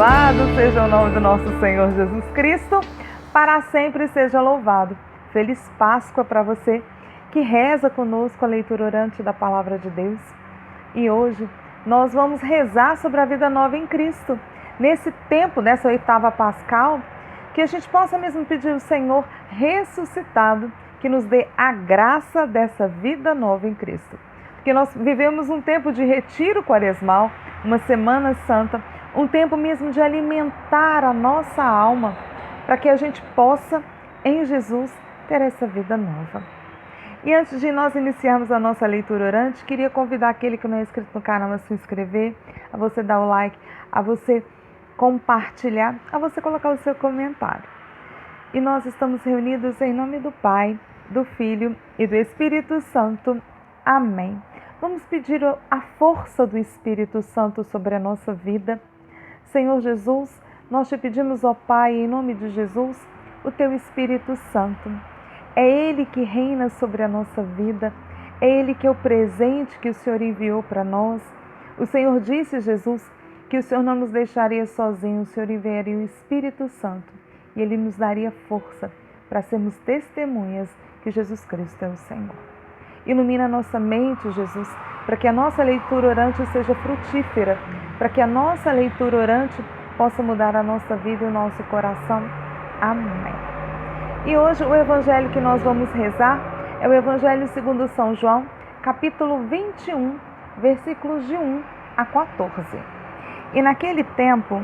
Louvado seja o nome do nosso Senhor Jesus Cristo, para sempre seja louvado. Feliz Páscoa para você que reza conosco a leitura orante da Palavra de Deus. E hoje nós vamos rezar sobre a vida nova em Cristo. Nesse tempo, nessa oitava pascal, que a gente possa mesmo pedir ao Senhor ressuscitado que nos dê a graça dessa vida nova em Cristo. Porque nós vivemos um tempo de retiro quaresmal, uma Semana Santa, um tempo mesmo de alimentar a nossa alma, para que a gente possa, em Jesus, ter essa vida nova. E antes de nós iniciarmos a nossa leitura orante, queria convidar aquele que não é inscrito no canal a se inscrever, a você dar o like, a você compartilhar, a você colocar o seu comentário. E nós estamos reunidos em nome do Pai, do Filho e do Espírito Santo. Amém. Vamos pedir a força do Espírito Santo sobre a nossa vida. Senhor Jesus, nós te pedimos, ó Pai, em nome de Jesus, o teu Espírito Santo. É Ele que reina sobre a nossa vida, é Ele que é o presente que o Senhor enviou para nós. O Senhor disse, Jesus, que o Senhor não nos deixaria sozinhos, o Senhor enviaria o Espírito Santo e Ele nos daria força para sermos testemunhas que Jesus Cristo é o Senhor. Ilumina a nossa mente, Jesus, para que a nossa leitura orante seja frutífera, para que a nossa leitura orante possa mudar a nossa vida e o nosso coração. Amém. E hoje o evangelho que nós vamos rezar é o Evangelho segundo São João, capítulo 21, versículos de 1 a 14. E naquele tempo,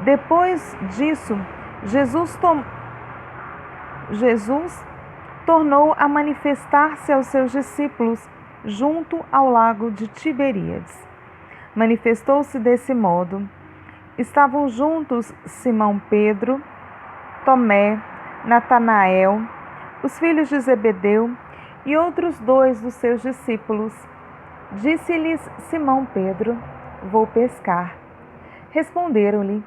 depois disso, Jesus tornou a manifestar-se aos seus discípulos junto ao lago de Tiberíades. Manifestou-se desse modo. Estavam juntos Simão Pedro, Tomé, Natanael, os filhos de Zebedeu e outros 2 dos seus discípulos. Disse-lhes Simão Pedro: vou pescar. Responderam-lhe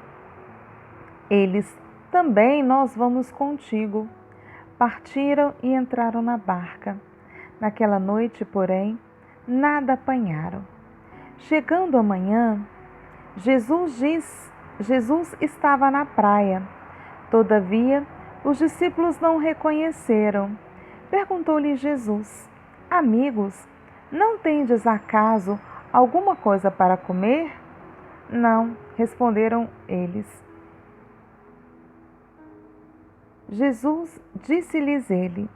eles: também nós vamos contigo. Partiram e entraram na barca. Naquela noite, porém, nada apanharam. Chegando a manhã, Jesus estava na praia. Todavia, os discípulos não o reconheceram. Perguntou-lhe Jesus: amigos, não tendes acaso alguma coisa para comer? Não, responderam eles. Jesus disse-lhes ele: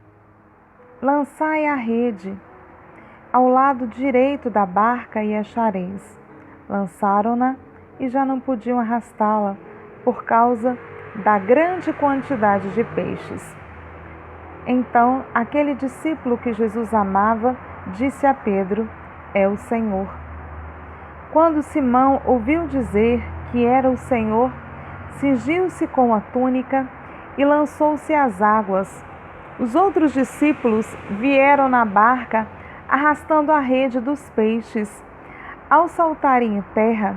lançai a rede ao lado direito da barca e achareis. Lançaram-na e já não podiam arrastá-la por causa da grande quantidade de peixes. Então, aquele discípulo que Jesus amava disse a Pedro: é o Senhor. Quando Simão ouviu dizer que era o Senhor, cingiu-se com a túnica e lançou-se às águas. Os outros discípulos vieram na barca, arrastando a rede dos peixes. Ao saltarem em terra,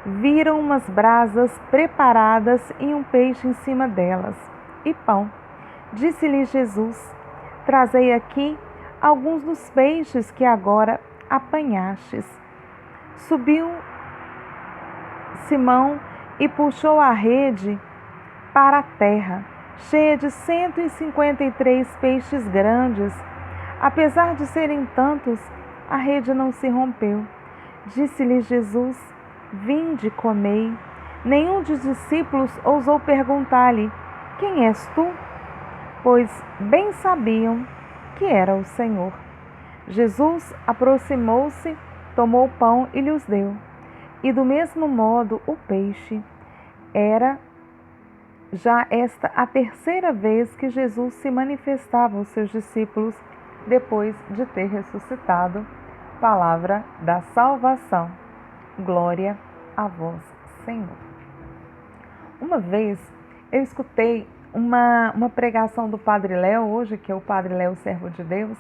viram umas brasas preparadas e um peixe em cima delas, e pão. Disse-lhe Jesus: trazei aqui alguns dos peixes que agora apanhastes. Subiu Simão e puxou a rede para a terra, cheia de 153 peixes grandes. Apesar de serem tantos, a rede não se rompeu. Disse-lhe Jesus: vinde, comei. Nenhum dos discípulos ousou perguntar-lhe: quem és tu? Pois bem sabiam que era o Senhor. Jesus aproximou-se, tomou o pão e lhes deu. E do mesmo modo o peixe. Era já esta a terceira vez que Jesus se manifestava aos seus discípulos depois de ter ressuscitado. Palavra da salvação. Glória a vós, Senhor. Uma vez eu escutei uma pregação do Padre Léo, hoje, que é o Padre Léo, servo de Deus,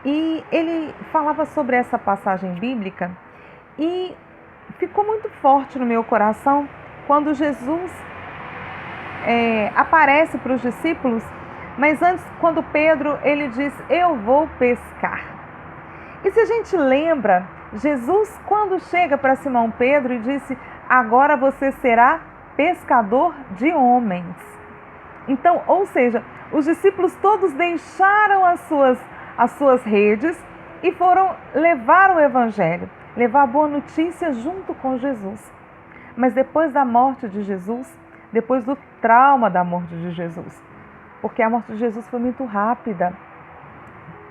e ele falava sobre essa passagem bíblica e ficou muito forte no meu coração quando Jesus aparece para os discípulos, mas antes, quando Pedro, ele diz: eu vou pescar. E se a gente lembra, Jesus, quando chega para Simão Pedro e disse: agora você será pescador de homens. Então, ou seja, os discípulos todos deixaram as suas redes e foram levar o Evangelho, levar a boa notícia junto com Jesus. Mas depois da morte de Jesus, depois do trauma da morte de Jesus, porque a morte de Jesus foi muito rápida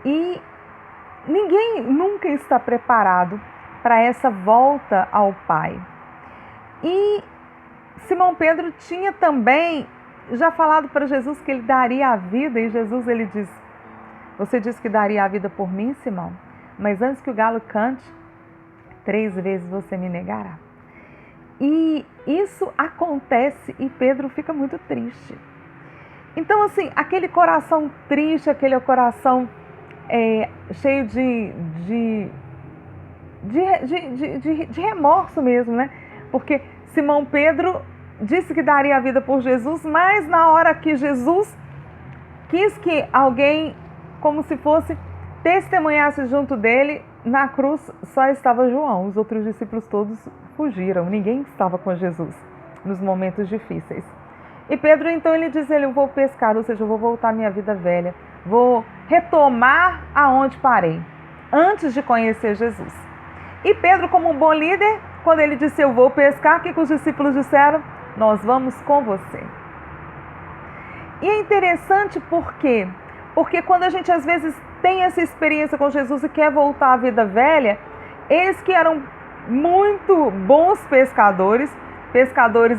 e ninguém nunca está preparado para essa volta ao Pai. E Simão Pedro tinha também já falado para Jesus que ele daria a vida, e Jesus ele diz: você disse que daria a vida por mim, Simão, mas antes que o galo cante, 3 vezes você me negará. E isso acontece e Pedro fica muito triste. Então, assim, aquele coração triste, aquele coração cheio de remorso mesmo, né? Porque Simão Pedro disse que daria a vida por Jesus, mas na hora que Jesus quis que alguém, como se fosse, testemunhasse junto dele, na cruz só estava João. Os outros discípulos todos fugiram, ninguém estava com Jesus nos momentos difíceis. E Pedro então ele diz: eu vou pescar, ou seja, eu vou voltar à minha vida velha, vou retomar aonde parei, antes de conhecer Jesus. E Pedro, como um bom líder, quando ele disse eu vou pescar, o que os discípulos disseram? Nós vamos com você. E é interessante porque quando a gente às vezes tem essa experiência com Jesus e quer voltar à vida velha, eles que eram muito bons pescadores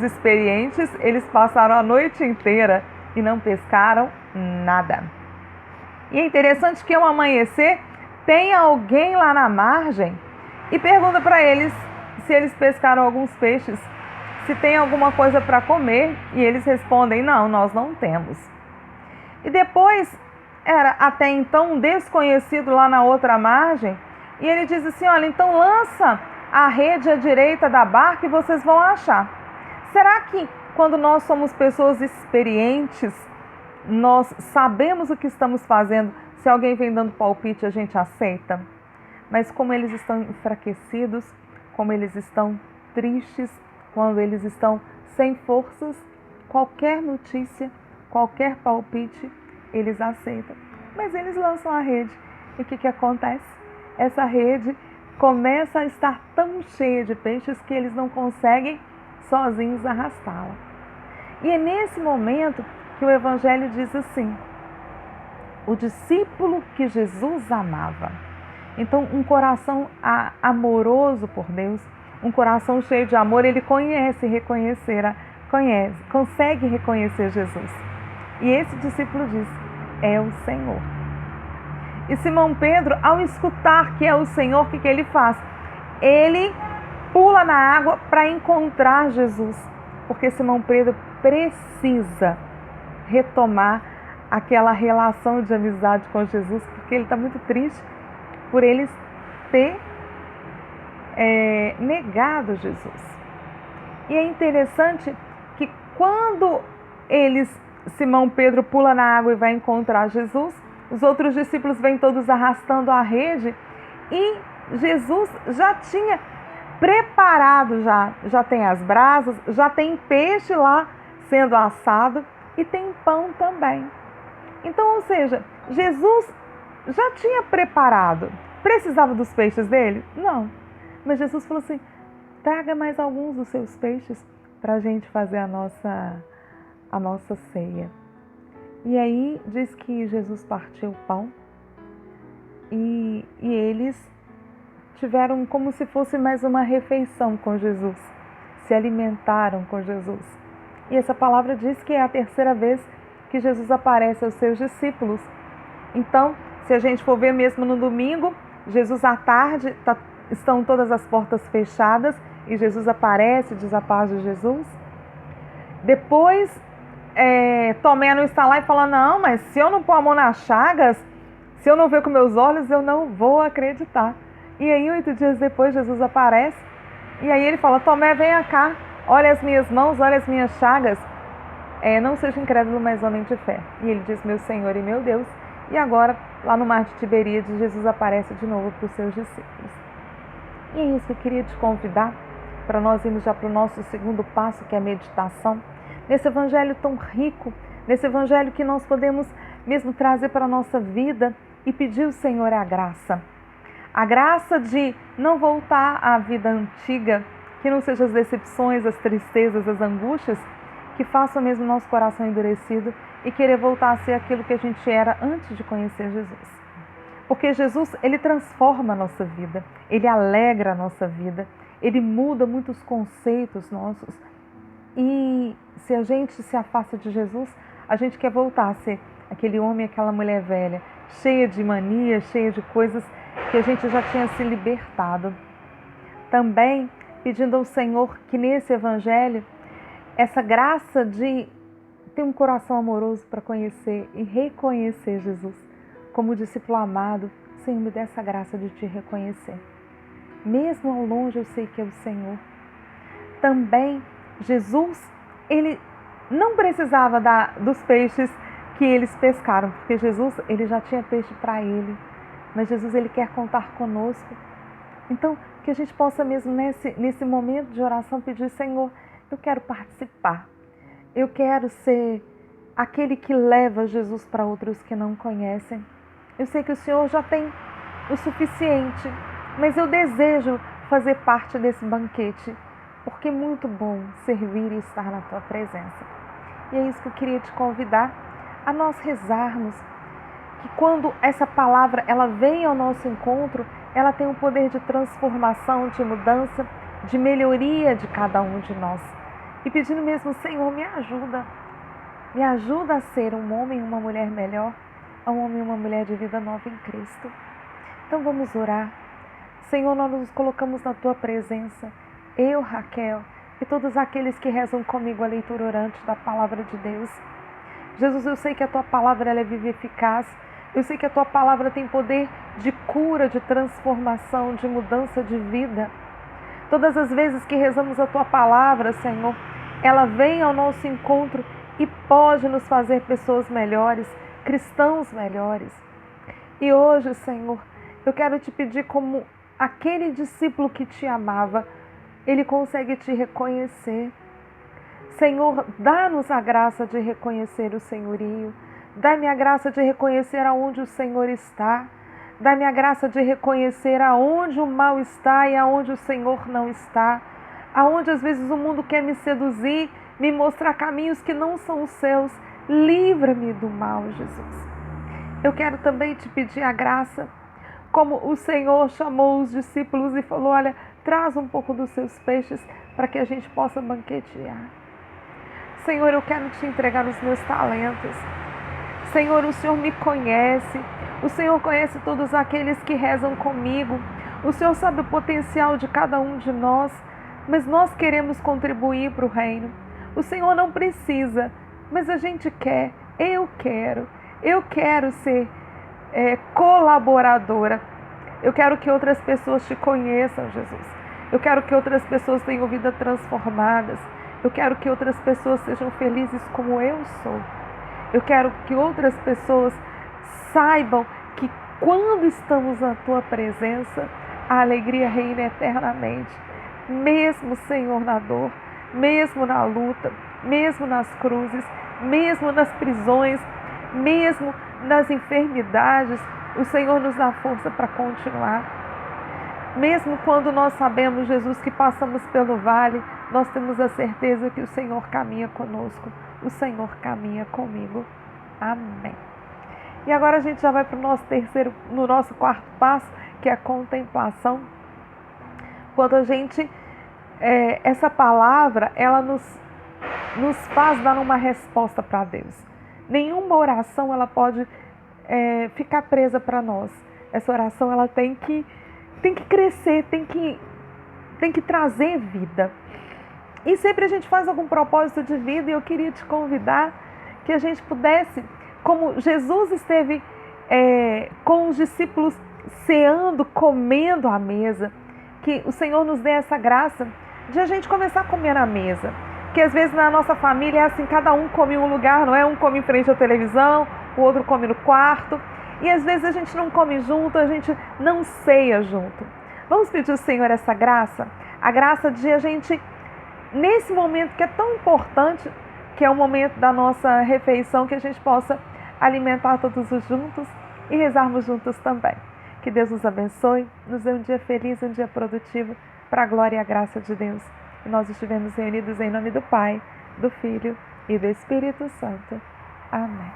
experientes, eles passaram a noite inteira e não pescaram nada. E é interessante que ao amanhecer tem alguém lá na margem e pergunta para eles se eles pescaram alguns peixes, se tem alguma coisa para comer, e eles respondem: não, nós não temos. E depois era até então um desconhecido lá na outra margem, e ele diz assim: olha, então lança a rede à direita da barca e vocês vão achar. Será que quando nós somos pessoas experientes, nós sabemos o que estamos fazendo, se alguém vem dando palpite a gente aceita? Mas como eles estão enfraquecidos, como eles estão tristes, quando eles estão sem forças, qualquer notícia, qualquer palpite, eles aceitam. Mas eles lançam a rede. E o que acontece? Essa rede começa a estar tão cheia de peixes que eles não conseguem sozinhos arrastá-la. E é nesse momento que o Evangelho diz assim: o discípulo que Jesus amava. Então, um coração amoroso por Deus, um coração cheio de amor, ele consegue reconhecer Jesus. E esse discípulo diz: é o Senhor. E Simão Pedro, ao escutar que é o Senhor, o que ele faz? Ele pula na água para encontrar Jesus, porque Simão Pedro precisa retomar aquela relação de amizade com Jesus, porque ele está muito triste por eles ter negado Jesus. E é interessante que quando Simão Pedro pula na água e vai encontrar Jesus, os outros discípulos vêm todos arrastando a rede, e Jesus já tinha preparado, já tem as brasas, já tem peixe lá sendo assado e tem pão também. Então, ou seja, Jesus já tinha preparado. Precisava dos peixes dele? Não. Mas Jesus falou assim: traga mais alguns dos seus peixes para a gente fazer a nossa ceia. E aí diz que Jesus partiu o pão e eles tiveram como se fosse mais uma refeição com Jesus, se alimentaram com Jesus. E essa palavra diz que é a 3ª vez que Jesus aparece aos seus discípulos. Então, se a gente for ver mesmo no domingo, Jesus à tarde, estão todas as portas fechadas e Jesus aparece, diz a paz de Jesus. Depois, Tomé não está lá e fala: não, mas se eu não pôr a mão nas chagas, se eu não ver com meus olhos, eu não vou acreditar. E aí, 8 dias depois, Jesus aparece e aí ele fala: Tomé, venha cá, olha as minhas mãos, olha as minhas chagas. Não seja incrédulo, mas homem de fé. E ele diz: meu Senhor e meu Deus. E agora, lá no mar de Tiberíades, Jesus aparece de novo para os seus discípulos. E é isso que eu queria te convidar para nós irmos já para o nosso segundo passo, que é a meditação. Nesse evangelho tão rico, nesse evangelho que nós podemos mesmo trazer para a nossa vida e pedir ao Senhor a graça. A graça de não voltar à vida antiga, que não sejam as decepções, as tristezas, as angústias, que façam mesmo nosso coração endurecido e querer voltar a ser aquilo que a gente era antes de conhecer Jesus. Porque Jesus, ele transforma a nossa vida, ele alegra a nossa vida, ele muda muitos conceitos nossos. E se a gente se afasta de Jesus, a gente quer voltar a ser aquele homem, aquela mulher velha, cheia de manias, cheia de coisas que a gente já tinha se libertado. Também pedindo ao Senhor que nesse evangelho, essa graça de ter um coração amoroso para conhecer e reconhecer Jesus como discípulo amado. Senhor, me dê essa graça de te reconhecer. Mesmo ao longe eu sei que é o Senhor. Também Jesus, ele não precisava dos peixes que eles pescaram, porque Jesus, ele já tinha peixe para ele. Mas Jesus, ele quer contar conosco. Então, que a gente possa mesmo nesse momento de oração pedir: Senhor, eu quero participar. Eu quero ser aquele que leva Jesus para outros que não conhecem. Eu sei que o Senhor já tem o suficiente, mas eu desejo fazer parte desse banquete, porque é muito bom servir e estar na Tua presença. E é isso que eu queria te convidar a nós rezarmos, que quando essa palavra ela vem ao nosso encontro, ela tem um poder de transformação, de mudança, de melhoria de cada um de nós. E pedindo mesmo: Senhor, me ajuda a ser um homem e uma mulher melhor, um homem e uma mulher de vida nova em Cristo. Então vamos orar. Senhor, nós nos colocamos na Tua presença, eu, Raquel, e todos aqueles que rezam comigo a leitura orante da Palavra de Deus. Jesus, eu sei que a Tua Palavra ela é viva e eficaz. Eu sei que a Tua Palavra tem poder de cura, de transformação, de mudança de vida. Todas as vezes que rezamos a Tua Palavra, Senhor, ela vem ao nosso encontro e pode nos fazer pessoas melhores, cristãos melhores. E hoje, Senhor, eu quero te pedir, como aquele discípulo que te amava, ele consegue te reconhecer. Senhor, dá-nos a graça de reconhecer o senhorio. Dá-me a graça de reconhecer aonde o Senhor está. Dá-me a graça de reconhecer aonde o mal está e aonde o Senhor não está. Aonde às vezes o mundo quer me seduzir, me mostrar caminhos que não são os seus. Livra-me do mal, Jesus. Eu quero também te pedir a graça, como o Senhor chamou os discípulos e falou: olha, traz um pouco dos seus peixes para que a gente possa banquetear. Senhor, eu quero te entregar os meus talentos. Senhor, o Senhor me conhece. O Senhor conhece todos aqueles que rezam comigo. O Senhor sabe o potencial de cada um de nós, mas nós queremos contribuir para o reino. O Senhor não precisa, mas a gente quer. Eu quero ser colaboradora. Eu quero que outras pessoas te conheçam, Jesus. Eu quero que outras pessoas tenham vidas transformadas. Eu quero que outras pessoas sejam felizes como eu sou. Eu quero que outras pessoas saibam que quando estamos na Tua presença, a alegria reina eternamente. Mesmo, Senhor, na dor, mesmo na luta, mesmo nas cruzes, mesmo nas prisões, mesmo nas enfermidades, o Senhor nos dá força para continuar. Mesmo quando nós sabemos, Jesus, que passamos pelo vale, nós temos a certeza que o Senhor caminha conosco, o Senhor caminha comigo. Amém. E agora a gente já vai para o nosso quarto passo, que é a contemplação. Quando a gente, essa palavra, ela nos faz dar uma resposta para Deus. Nenhuma oração ela pode ficar presa para nós. Essa oração ela tem que crescer, tem que trazer vida. E sempre a gente faz algum propósito de vida, e eu queria te convidar que a gente pudesse, como Jesus esteve com os discípulos ceando, comendo à mesa, que o Senhor nos dê essa graça de a gente começar a comer na mesa. Que às vezes na nossa família é assim, cada um come em um lugar, não é? Um come em frente à televisão, o outro come no quarto. E às vezes a gente não come junto, a gente não ceia junto. Vamos pedir ao Senhor essa graça? A graça de a gente, nesse momento que é tão importante, que é o momento da nossa refeição, que a gente possa alimentar todos os juntos e rezarmos juntos também. Que Deus nos abençoe, nos dê um dia feliz, um dia produtivo, para a glória e a graça de Deus. E nós estivemos reunidos em nome do Pai, do Filho e do Espírito Santo. Amém.